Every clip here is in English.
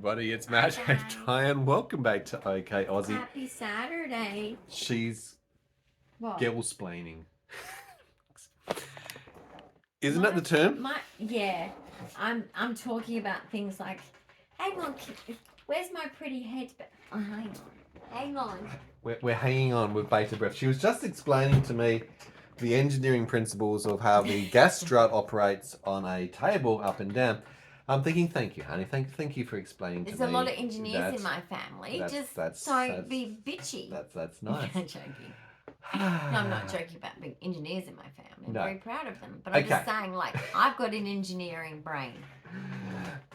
everybody, it's Matt and Dyan. Welcome back to OK Aussie. Happy Saturday. She's What? girl-splaining. Isn't that the term? Yeah. I'm talking about things like, hang on, where's my pretty head? Oh, hang on. We're hanging on with bated breath. She was just explaining to me the engineering principles of how the gas strut operates on a table up and down. I'm thinking, thank you, honey. Thank you for explaining to me. There's a lot of engineers in my family. Don't be bitchy. That's nice. I'm joking. No, I'm not joking about being engineers in my family. I'm very proud of them. But I'm just saying, like, I've got an engineering brain.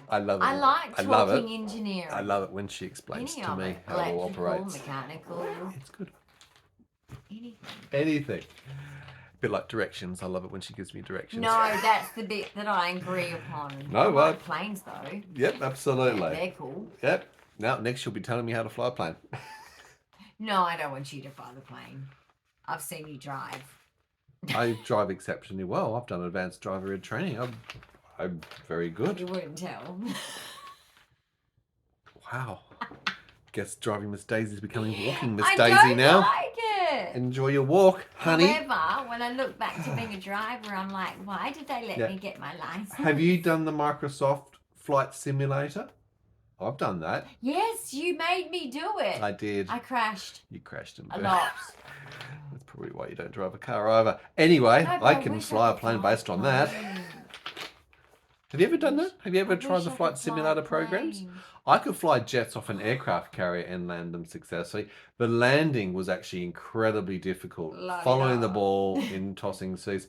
I love it. I like talking engineering. I love it when she explains to me how it all operates. Mechanical. It's good. Anything. A bit like directions. I love it when she gives me directions. No, that's the bit that I agree upon. No, well, like planes though. Yep, absolutely. Yeah, they're cool. Yep. Now, next you'll be telling me how to fly a plane. No, I don't want you to fly the plane. I've seen you drive. I drive exceptionally well. I've done advanced driver ed training. I'm very good. You wouldn't tell. Wow. Guess driving Miss Daisy's becoming walking Miss I Daisy don't now. Like it. Enjoy your walk, honey. However, when I look back to being a driver, I'm like, why did they let me get my license? Have you done the Microsoft Flight Simulator? I've done that. Yes, you made me do it. I did. I crashed. You crashed and a lot. That's probably why you don't drive a car either. Anyway, No, I can fly a plane based on that. Have you ever done that? Have you ever tried the flight simulator programs? I could fly jets off an aircraft carrier and land them successfully. The landing was actually incredibly difficult. Following the ball in tossing seas.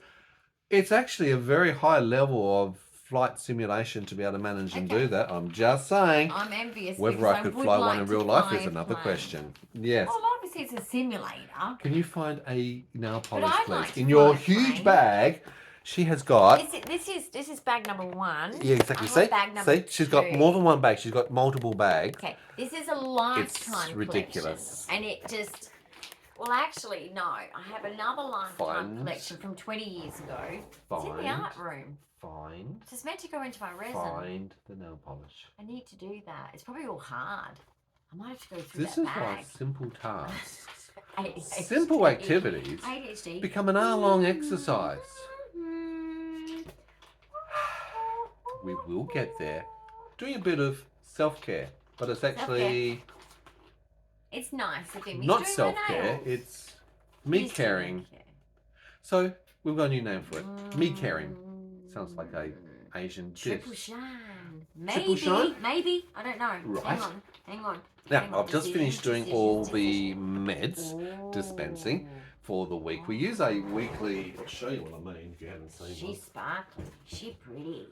It's actually a very high level of flight simulation to be able to manage and do that. I'm just saying. I'm envious. Whether I could fly one in real life is another question. Yes. Well, obviously it's a simulator. Can you find a nail polish, please? Like in your huge bag, she has got. This is bag number 1. Yeah, exactly. See, she's got more than one bag. She's got multiple bags. Okay, this is a lifetime It's ridiculous. Collection, and it just. Well, actually, no. I have another lifetime collection from 20 years ago. It's in the art room. It's meant to go into my resin. Find the nail polish. I need to do that. It's probably all hard. I might have to go through This that is bag. why simple tasks, ADHD. simple activities ADHD. become an hour-long exercise. We will get there. Doing a bit of self-care, but it's actually it's nice of him. not self-care. It's me caring. So we've got a new name for it. Me caring. Sounds like a Asian dish. Triple shine. Triple shine? Maybe. I don't know. Right. Hang on. Now, I've just finished doing all the meds dispensing for the week. We use a weekly. I'll show you what I mean if you haven't seen one. She's sparkly. She's pretty.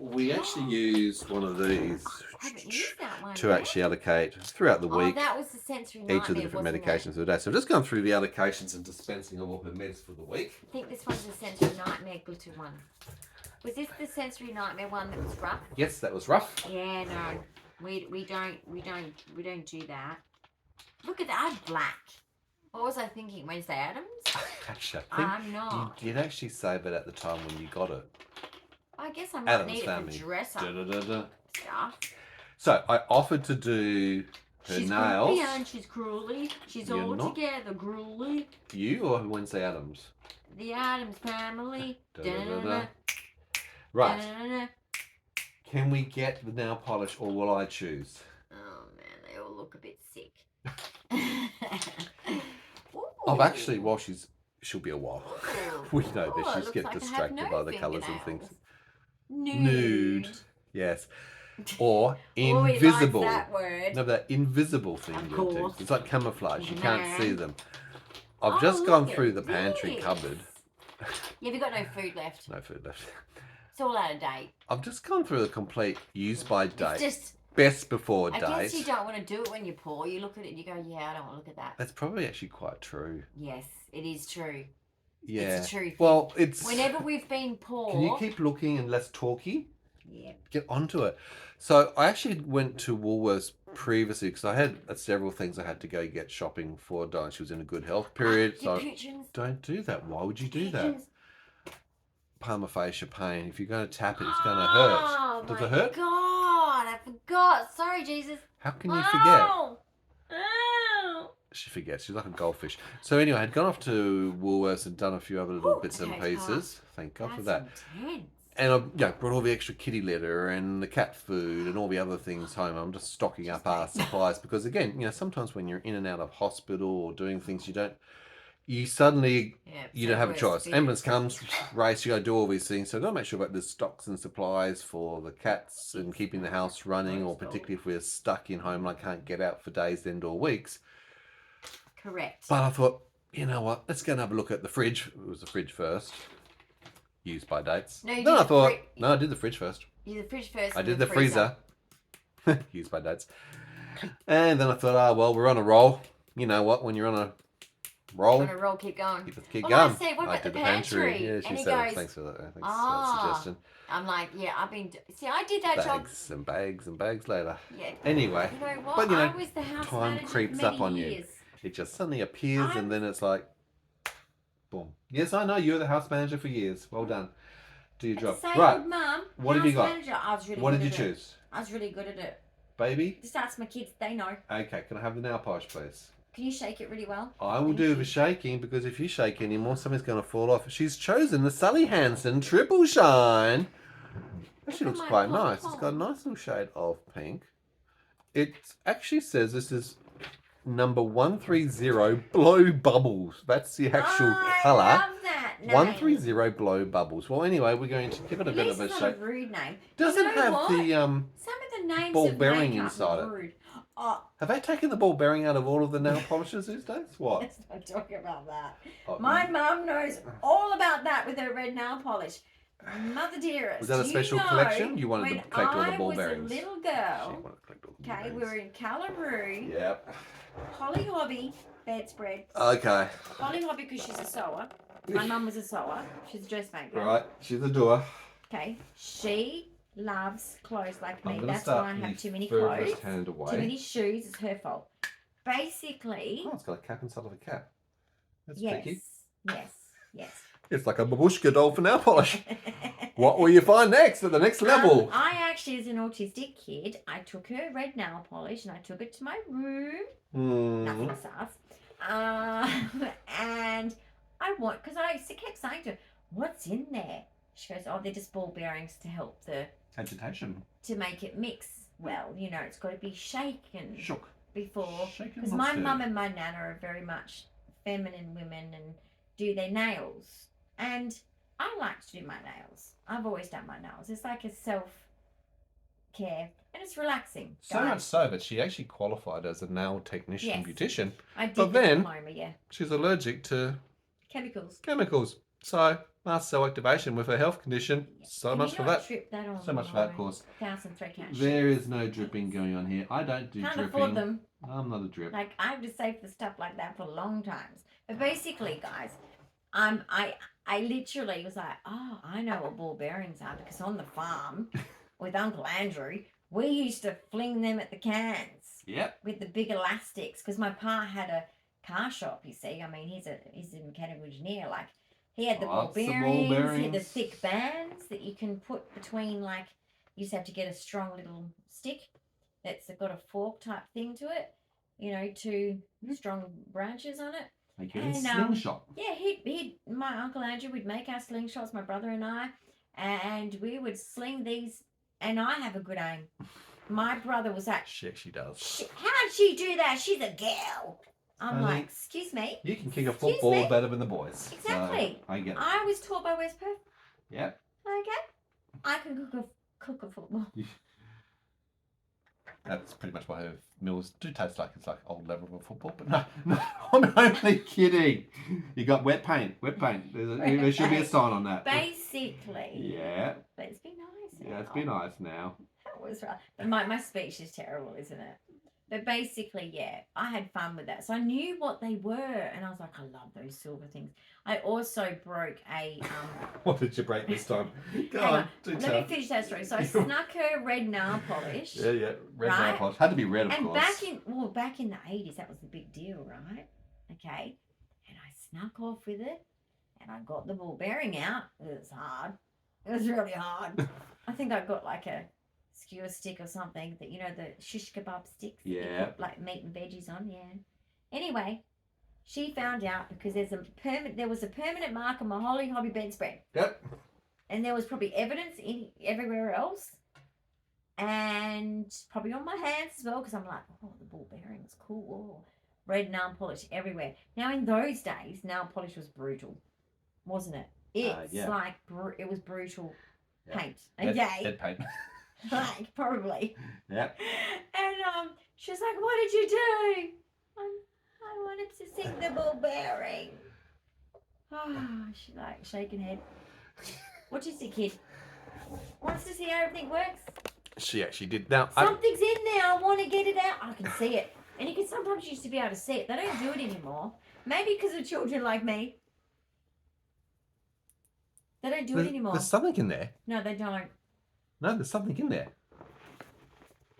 We actually use one of these I haven't used that one to yet. actually allocate throughout the week that was the sensory nightmare, each of the different medications of the day. So I've just gone through the allocations and dispensing of all the meds for the week. I think this one's the sensory nightmare glitter one. Was this the sensory nightmare one that was rough? Yes, that was rough. Yeah, no. We don't do that. Look at that, black. What was I thinking? Wednesday Addams? Actually, I think I'm not. you did actually say that at the time when you got it. I guess I might Addams need family. it for dress up stuff. So I offered to do her nails. She's cruelly. She's all together, gruely. You or Wednesday Addams? The Addams family. Right. Can we get the nail polish or will I choose? Oh man, they all look a bit sick. I've actually, she'll be a while. We know this. She's get distracted by the colours and things. Nude. Yes. Or invisible. That word. No, that invisible thing of you'll do. course. It's like camouflage. You can't see them. I've just gone through the pantry cupboard. Yeah, have you got no food left? No food left. It's all out of date. I've just gone through the complete use by date. It's just best before date. I guess you don't want to do it when you're poor. You look at it and you go, yeah, I don't want to look at that. That's probably actually quite true. Yes, it is true. Yeah. It's a true thing. Well, it's... Whenever we've been poor... Can you keep looking and less talky? Yeah. Get onto it. So I actually went to Woolworths previously because I had several things I had to go get shopping for. Dyan, she was in a good health period. So pigeons. Don't do that. Why would you do that? Palmar fascia pain. If you're going to tap it, it's going to hurt. Does it hurt? God, I forgot God, sorry, Jesus. How can you forget? Oh. She forgets. She's like a goldfish. So anyway, I had gone off to Woolworths and done a few other little bits and pieces. Thank God for that. Intense. And I brought all the extra kitty litter and the cat food and all the other things home. I'm just stocking up our supplies because, again, sometimes when you're in and out of hospital or doing things, you suddenly, you don't have a choice. Ambulance comes, race, you got to do all these things. So I've got to make sure I've got the stocks and supplies for the cats and keeping the house running, or particularly if we're stuck in home and I can't get out for days, end or weeks. Correct. But I thought, you know what? Let's go and have a look at the fridge. It was the fridge first. Used by dates. No, I thought, no, I did the fridge first. You did the fridge first. I did the freezer. Used by dates. And then I thought, well, we're on a roll. You know what? When you're on a roll. On a roll, keep going. Keep going. I said, what about the pantry? Yeah, she said, thanks for that. Thanks for that suggestion. I'm like, I did that job. Bags and bags and bags later. Yeah. Anyway. You know what? But, I was the house time creeps up on you. It just suddenly appears and then it's like, boom. Yes, I know. You were the house manager for years. Well done. Do your job. Right. Mum, what have you got? Manager, I was really what good did you at choose? I was really good at it. Baby? Just ask my kids. They know. Okay. Can I have the nail polish, please? Can you shake it really well? I will do the shaking because if you shake anymore, something's going to fall off. She's chosen the Sally Hansen Triple Shine. Actually looks quite nice. It's got a nice little shade of pink. It actually says this is number 130 Blow Bubbles. That's the actual colour. I love that name. 130 Blow Bubbles. Well, anyway, we're going to give it a bit of a shake. It's shake. not a rude name. Doesn't have the some of the names ball of bearing makeup inside are rude. it. Have they taken the ball bearing out of all of the nail polishes these days? What? Let's not talk about that. My mum knows all about that with her red nail polish. Mother dearest. Was that a special collection? You wanted to collect all the ball bearings. When I was a little girl, okay, we were in Callaroo. Yep. Holly Hobby bedspread. Okay. Holly Hobby because she's a sewer. My mum was a sewer. She's a dressmaker. Right. She's a doer. Okay. She loves clothes like me. That's why I have too many clothes. Too many shoes. It's her fault. Basically. Oh, it's got a cap inside of a cap. That's picky. Yes. It's like a babushka doll for nail polish. What will you find next at the next level? I actually, as an autistic kid, I took her red nail polish and I took it to my room. Nothing sus. And because I kept saying to her, what's in there? She goes, they're just ball bearings to help the agitation. To make it mix well. It's got to be shaken. Shook. Before. Because my mum and my nana are very much feminine women and do their nails. And I like to do my nails. I've always done my nails. It's like a self-care and it's relaxing. So much so that she actually qualified as a nail technician beautician. I did but then diploma, she's allergic to chemicals. So mast cell activation with her health condition. So much for that. So much for that course. There is no dripping going on here. I don't do Can't dripping. afford them. I'm not a drip. Like I've just saved for stuff like that for long times. But basically, guys, I literally was like, I know what ball bearings are because on the farm with Uncle Andrew, we used to fling them at the cans. Yep. With the big elastics because my pa had a car shop. You see, I mean, he's a mechanical engineer. Like he had the ball bearings, he had the thick bands that you can put between. Like you just have to get a strong little stick that's got a fork type thing to it. 2 strong branches on it. Make it a slingshot. My Uncle Andrew would make our slingshots, my brother and I, and we would sling these, and I have a good aim. My brother was like, she does. How'd she do that? She's a girl. I'm like, excuse me. You can kick a football better than the boys. Exactly. So I get it. I was taught by West Perth. Yep. Okay. I can cook a football. That's pretty much what her meals do taste like. It's like old level of football, but no, I'm only kidding. You got wet paint. There should be a sign on that. Basically. Yeah. Let's be nice. Yeah, let's be nice now. That was right. My speech is terrible, isn't it? But basically, I had fun with that. So I knew what they were, and I was like, I love those silver things. I also broke a... What did you break this time? Go on. Let me finish that story. So I snuck her red nail polish. Yeah. Red nail polish. Had to be red, of course. And back in the 80s, that was the big deal, right? Okay. And I snuck off with it, and I got the ball bearing out. It was hard. It was really hard. I think I got like a skewer stick or something that, the shish kebab sticks. that Yeah. you put, like meat and veggies on. Yeah. Anyway, she found out because there was a permanent mark on my holy hobby bedspread. Yep. And there was probably evidence everywhere else. And probably on my hands as well, because I'm like, oh, the ball bearing's cool. Oh, red nail polish everywhere. Now, in those days, nail polish was brutal, wasn't it? It's like, it was brutal paint. Okay? Dead paint. Like, probably. Yep. And she was like, what did you do? I wanted to sing the ball bearing. Oh, she's like shaking head. What is it, kid? Wants to see how everything works? She actually did. Now, something's in there. I want to get it out. I can see it. And you can sometimes used to be able to see it. They don't do it anymore. Maybe because of children like me. They don't do it anymore. There's something in there. No, they don't. No, there's something in there.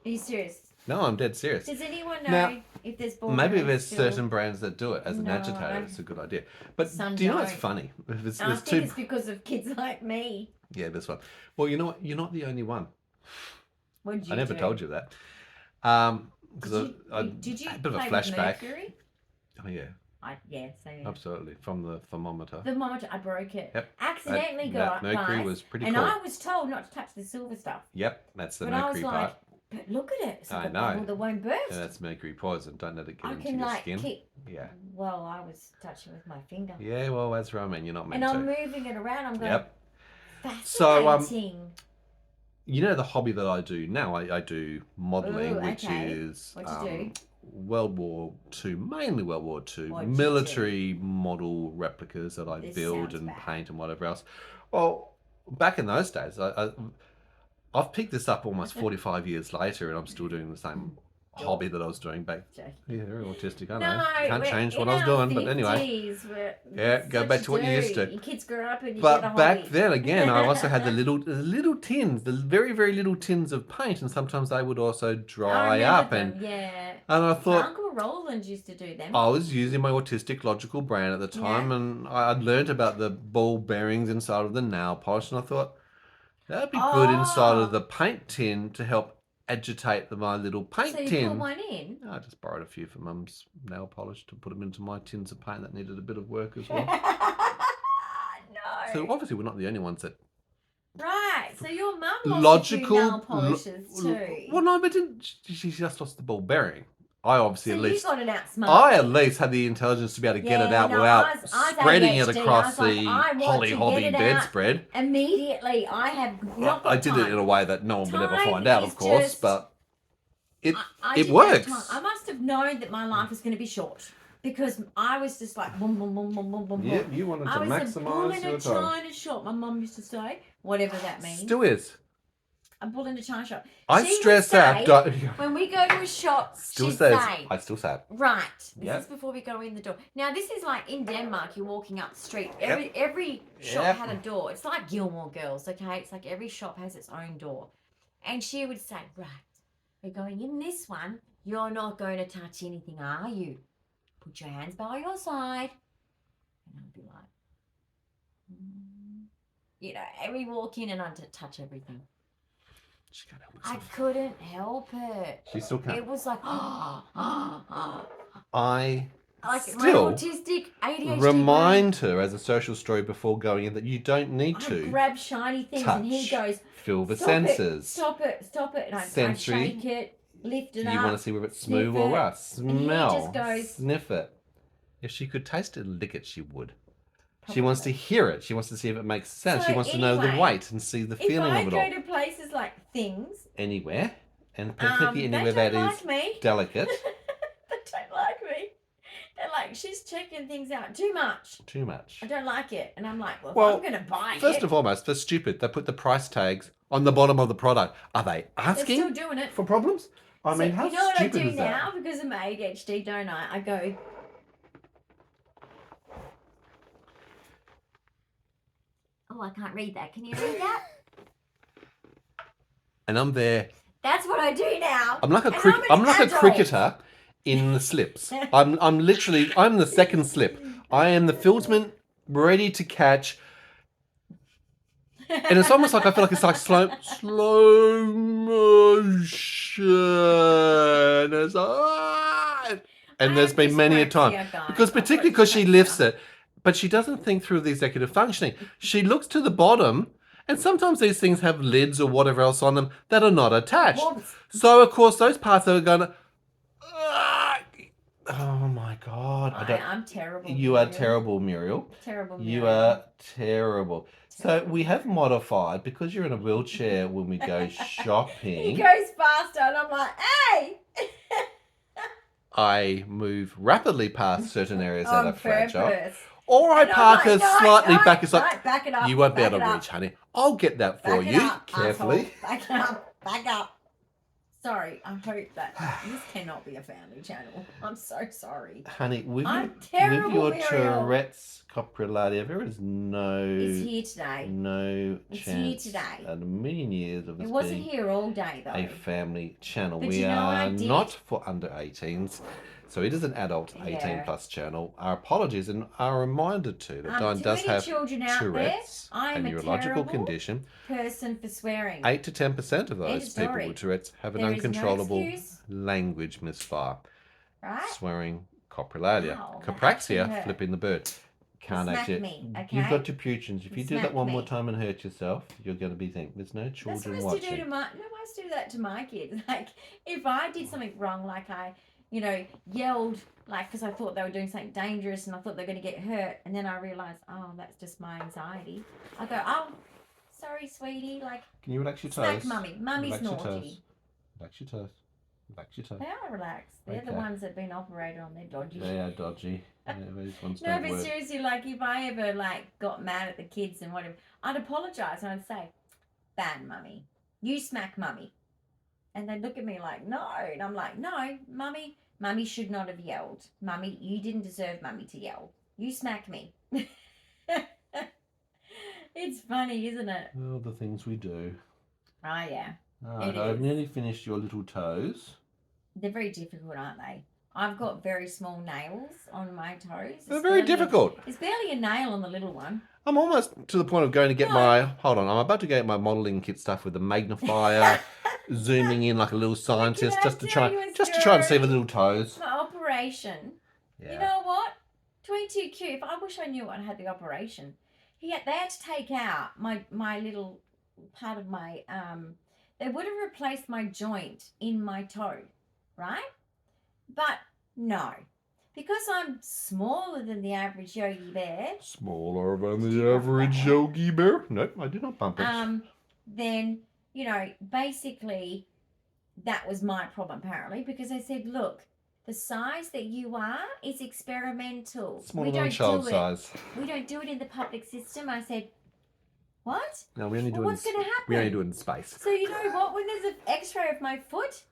Are you serious? No, I'm dead serious. Does anyone know Now, if there's ball maybe bearings there's still? certain brands that do it as an agitator. It's a good idea. But Some do you know what's don't. funny? I think it's because of kids like me. Yeah, this one. Well, you know what? You're not the only one. What did you I never do? told you that. Because Did you a bit of a play with flashback. mercury? Oh yeah, Same. absolutely. From the thermometer. The moment I broke it. Yep. Accidentally that got mercury guys, was pretty and cool. I was told not to touch the silver stuff. Yep, that's the But I was mercury like, part. but look at it. It's like I a know. bubble that won't burst. Yeah, that's mercury poison. Don't let it get I into can your like skin. keep. Yeah. Well, I was touching with my finger. Yeah, well, that's what I mean. You're not meant And to. I'm moving it around. I'm going. Yep. Fascinating. You know the hobby that I do now? I do modelling, Ooh, which okay. is What you do? World War II, mainly World War II, What'd you military model replicas that I This build sounds and bad. paint and whatever else. Well, back in those days, I've picked this up almost 45 years later, and I'm still doing the same hobby that I was doing back. Joking. Yeah, very autistic. I know. No, Can't we're change in what I was our doing, but anyway. 50s, we're- Yeah, that's go back to what you used to. Your kids grow up and you get a But hobby. back then, again, I also had the little tins, the very, very little tins of paint, and sometimes they would also I dry remember up. them, And yeah. I My thought, Uncle Roland used to do them. I was using my Autistic Logical brand at the time, and I'd learned about the ball bearings inside of the nail polish, and I thought, that'd be good inside of the paint tin to help agitate my little paint So you tin. put one in? I just borrowed a few from Mum's nail polish to put them into my tins of paint that needed a bit of work as well. No. So obviously we're not the only ones that... Right, so your mum lost a few nail Logical... polishes too. Well, no, but she just lost the ball bearing. I obviously So at you least... got it outsmart. I at least had the intelligence to be able to get it out without I was spreading it ADHD. across I was the like, I want Holly to Hobby get it out bedspread. Immediately, I have not got I did time. it in a way that no one would ever Time find out, is of course, just- but it I it didn't works. have time. I must have known that my life was going to be short because I was just like boom, boom, boom, boom, boom, boom, Yeah, boom. you wanted to I was a bull maximise in your a time. china shop. My mum used to say, whatever that means. Still is. A bull in a china shop. I She would stress say, out. Don't, when we go to a shop, still she'd says. say, I still say it. right, this Yep. is before we go in the door. Now, this is like in Denmark, you're walking up the street. Yep. Every shop Yep. had a door. It's like Gilmore Girls, okay? It's like every shop has its own door. And she would say, right, we're going in this one. You're not going to touch anything, are you? Put your hands by your side. And I'd be like, you know, and we walk in and I'd touch everything. She can't help I herself. couldn't help it. She still can't. It was like, I like still my autistic ADHD remind her as a social story before going in that you don't need brain, to I grab shiny things and he touch. goes, feel the stop senses. Stop it. And I Sensory. shake it, lift it Do up. you want to see whether it's smooth sniff or it, rough? Smell. just goes- Sniff it. If she could taste it and lick it, she would. She wants to hear it. She wants to see if it makes sense. So she wants to know the anyway, weight and see the If feeling I of it go all. to places like things, Anywhere. And they particularly anywhere don't that like is me. delicate. They don't like me. They're like, she's checking things out too much. Too much. I don't like it. And I'm like, well, Well, if I'm going to buy First it. and foremost, they're stupid. They put the price tags on the bottom of the product. Are they They're asking still doing it. for problems? I mean, how you know what I stupid do is that? now because of my ADHD, don't I? I go, oh, I can't read that. Can you read that? And I'm there. That's what I do now. I'm like a And I'm like a adult. cricketer in the slips. I'm the second slip. I am the fieldsman ready to catch. And it's almost like I feel like it's like slow motion. It's like, and there's been many a time. Because particularly because she lifts it, but she doesn't think through the executive functioning. She looks to the bottom, and sometimes these things have lids or whatever else on them that are not attached. So, of course, those parts are going to... Oh, my God. I'm terrible. You are terrible, Muriel. Terrible, Muriel. You are terrible. So we have modified, because you're in a wheelchair when we go shopping. He goes faster and I'm like, hey! I move rapidly past certain areas that are fragile. Purpose. Or I park her slightly back. It's like, back it up, you won't be able to reach, honey. I'll get that for you, carefully. Back it up, back up. Sorry, I hope that this cannot be a family channel. I'm so sorry. Honey, with terrible, your Muriel. Tourette's coprolalia, there is no... It's here today. No it's chance here today. in a million years of it this wasn't being here all day, though. a family channel. But we you know what I are did? not for under 18s. So it is an adult 18 plus channel. Our apologies and our reminder too that Dyan does have Tourette's, a neurological condition. Person for swearing. 8 to 10% of those people with Tourette's have an uncontrollable language misfire. Right? Swearing, coprolalia. Wow, Capraxia, flipping the bird. Can't Smack actually. me, okay? You've got deputions. If you do that one more me. time and hurt yourself, you're going to be thinking there's no children watching. No one has to do that to my kids. Like, if I did something wrong, like I yelled, like, because I thought they were doing something dangerous and I thought they were going to get hurt, and then I realised, oh, that's just my anxiety. I go, oh, sorry, sweetie, like, can you relax your toes? Smack mummy. Mummy's naughty. Relax your toes. Relax your toes. They are relaxed. They're the ones that have been operated on. They're dodgy. They are dodgy. Yeah, these ones no, don't but work. seriously, like, if I ever, like, got mad at the kids and whatever, I'd apologise and I'd say, bad mummy. You smack mummy. And they'd look at me like, no. And I'm like, no, Mummy should not have yelled. Mummy, you didn't deserve Mummy to yell. You smack me. It's funny, isn't it? Oh, the things we do. Oh, yeah. Alright, I've nearly finished your little toes. They're very difficult, aren't they? I've got very small nails on my toes. They're very difficult. It's barely a nail on the little one. I'm almost to the point of going to get Hold on, I'm about to get my modelling kit stuff with the magnifier, zooming in like a little scientist, just to try and see the little toes. My operation. Yeah. You know what? 22Q. If I wish I knew I had the operation. They had to take out my little part of my they would have replaced my joint in my toe, right? But no. Because I'm smaller than the average Yogi Bear. Smaller than the average Yogi Bear? Nope, I did not bump it. Then, basically that was my problem apparently, because they said, look, the size that you are is experimental. Smaller than child size. We don't do it in the public system. I said, what? No, we only do what's going to happen? We only do it in space. So you know what? When there's an X-ray of my foot,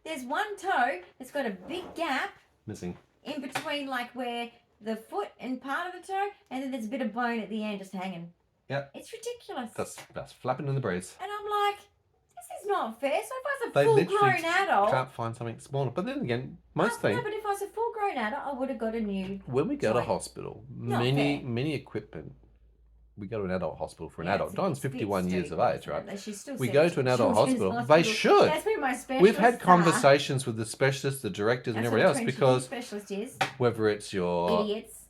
there's one toe that's got a big gap. Missing. In between, like, where the foot and part of the toe, and then there's a bit of bone at the end just hanging. Yep. It's ridiculous. That's flapping in the breeze. And I'm like, this is not fair. So if I was a full-grown adult... can't find something smaller. But then again, most things... No, but if I was a full-grown adult, I would have got a new When we go to hospital, many equipment... We go to an adult hospital for an adult. Dyan's 51 years of age, right? We go to an adult hospital. They should. That's where my specialist We've had conversations with the specialists, the directors, and everybody else, because specialist is. Whether it's your idiots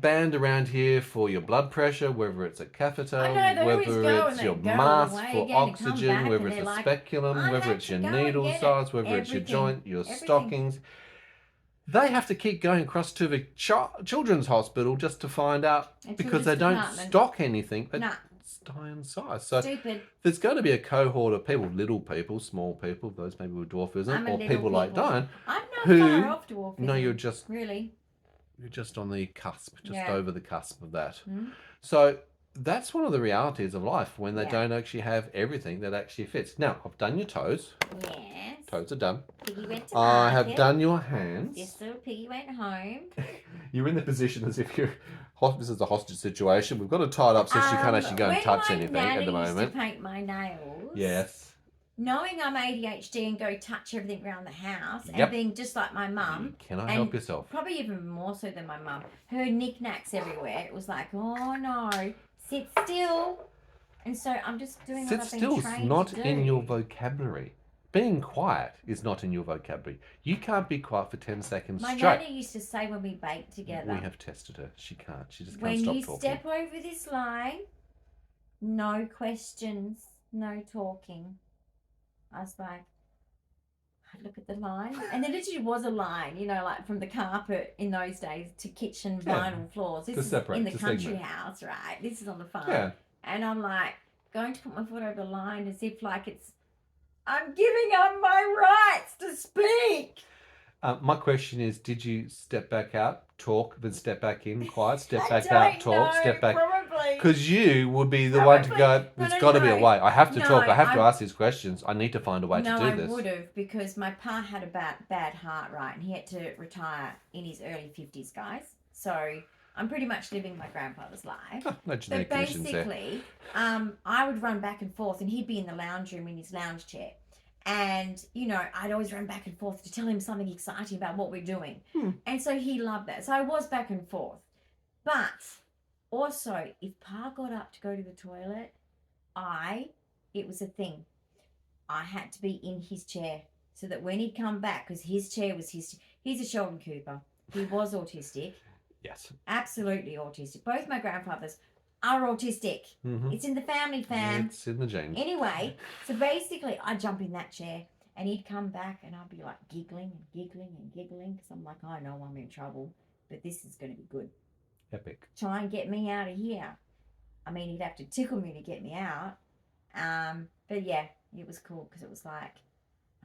band around here for your blood pressure, whether it's a catheter, whether it's your mask for oxygen, whether it's a speculum, whether it's your needle size, whether it's your joint, your stockings. They have to keep going across to the children's hospital just to find out, because they don't stock anything that's Dyan's size. So there's going to be a cohort of people, little people, small people, those maybe with dwarfism, or people like Dyan. I'm not far off dwarfism. No, you're just you're just on the cusp, over the cusp of that. Mm-hmm. So that's one of the realities of life when they don't actually have everything that actually fits. Now, I've done your toes. Yes. Toes are done. Piggy went to I have done your hands. Yes, little Piggy went home. You're in the position as if you're... This is a hostage situation. We've got it tied up so she can't actually go and touch anything at the moment. Used to paint my nails. Yes. Knowing I'm ADHD and go touch everything around the house and being just like my mum. Can I help yourself? Probably even more so than my mum. Her knickknacks everywhere. It was like, oh no, sit still. And so I'm just doing Sit what I've been still's trained not to do. in your vocabulary. Being quiet is not in your vocabulary. You can't be quiet for 10 seconds My straight. nanny used to say when we baked together. We have tested her. She can't. She just can't when stop you talking. step over this line, no questions, no talking. I was like, I'd look at the line, and there literally was a line, you know, like from the carpet in those days to kitchen vinyl floors. This is in the country house, right? This is on the farm. Yeah. And I'm like going to put my foot over the line as if like I'm giving up my rights to speak. My question is, did you step back out, talk, then step back in, quiet, step back out, talk, step back? Probably. Because you would be the one to go, there's got to be a way. I have to talk. I have to ask these questions. I need to find a way to do this. No, I would have, because my pa had a bad heart, right? And he had to retire in his early 50s, guys. So I'm pretty much living my grandfather's life. Oh, no genetic but conditions there. basically, I would run back and forth, and he'd be in the lounge room in his lounge chair. And, you know, I'd always run back and forth to tell him something exciting about what we're doing. And so he loved that. So I was back and forth. But also, if Pa got up to go to the toilet, it was a thing. I had to be in his chair so that when he'd come back, because his chair was he's a Sheldon Cooper. He was autistic. Yes. Absolutely autistic. Both my grandfathers are autistic. It's in the family, fam. It's in the genes. Anyway, so basically I'd jump in that chair and he'd come back and I'd be like giggling and giggling and giggling because I'm like, I know I'm in trouble, but this is going to be good. Epic. Try and get me out of here. I mean, he'd have to tickle me to get me out. But yeah, it was cool because it was like,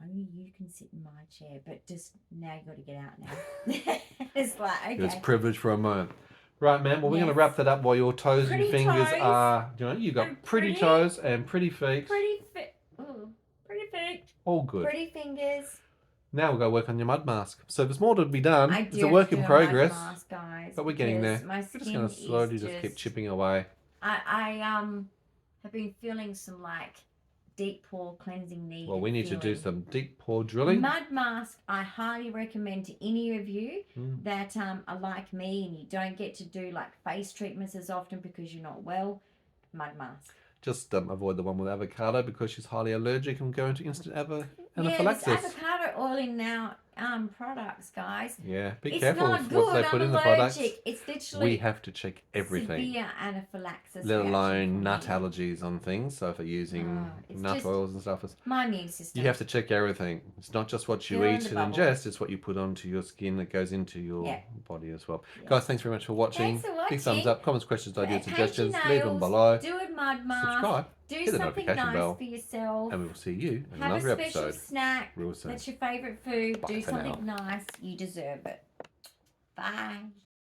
only you can sit in my chair, but just now you got to get out now. It's like, okay. It was privilege for a moment. Right, man. Well, we're going to wrap that up while your toes and fingers are, you know, you've got pretty toes and pretty feet. Pretty feet. All good. Pretty fingers. Now we'll go work on your mud mask. So there's more to be done. It's a work in progress. Mask, guys, but we're getting there. My We're just going to slowly just keep chipping away. I have been feeling some like deep pore cleansing need. Well, we need to do some deep pore drilling. Mud mask, I highly recommend to any of you that are like me and you don't get to do like face treatments as often because you're not well. Mud mask. Just avoid the one with avocado because she's highly allergic and go into instant anaphylaxis. Yeah, there's avocado oil in now products, guys. Yeah, be it's careful not with good. what they put I'm in the allergic. products. It's literally we have to check everything. Severe anaphylaxis. Let alone nut allergies on things. So if you're using nut oils and stuff, my immune system. You have to check everything. It's not just what you eat and ingest, it's what you put onto your skin that goes into your body as well. Yeah. Guys, thanks very much for watching. Thanks for watching. Big thumbs up, comments, questions, ideas, suggestions, leave them below. Do a mud mask. Subscribe. Do hit the something notification nice bell, for yourself. and we will see you in Have another a special episode. snack. Real soon. That's your favourite food. Bye Do for something now. nice. You deserve it. Bye.